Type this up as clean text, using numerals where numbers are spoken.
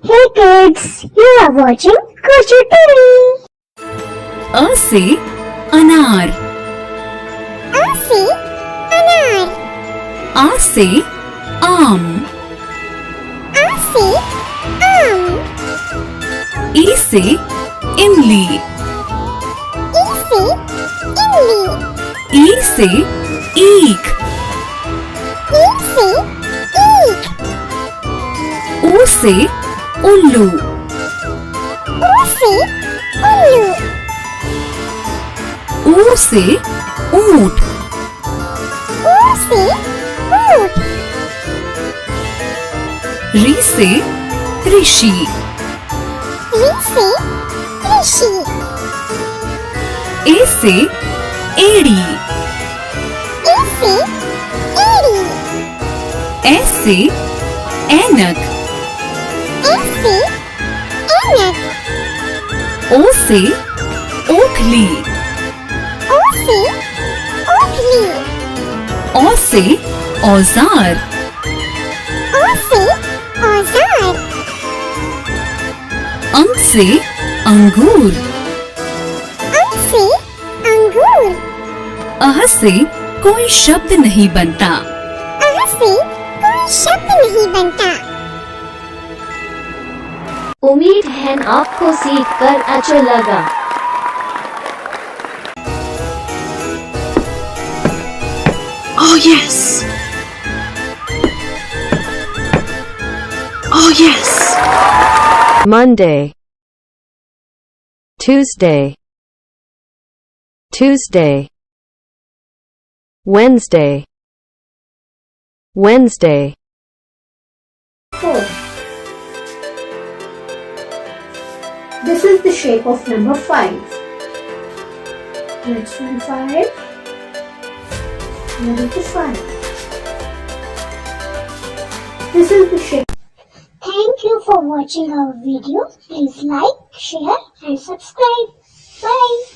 Hey kids, you are watching Kuchutv. A से अनार, A से अनार, आ से आम, A से आम, ई से इमली, E से इमली, ई से ईख, E से ईख, ऊ से उल्लू, U से उल्लू, ऊ से ऊंट, U से ऊंट, री से ऋषि, ऋ से ऋषि, ए से एड़ी, E से एड़ी, एस से ऐनक, S से ऐनक, ओ से ओखली, O से ओखली, औ से औजार, O से औजार, अंग से अंगूर, अंग से अंगूर, अह से कोई शब्द नहीं बनता, अह से कोई शब्द नहीं बनता। उम्मीद है आपको सीखकर अच्छा लगा। Oh yes! Oh yes! Monday, Tuesday, Tuesday, Wednesday, Wednesday, 4. This is the shape of number 5. Let's find 5. Here is the 5. This is the shape. Thank you for watching our video. Please like, share and subscribe. Bye.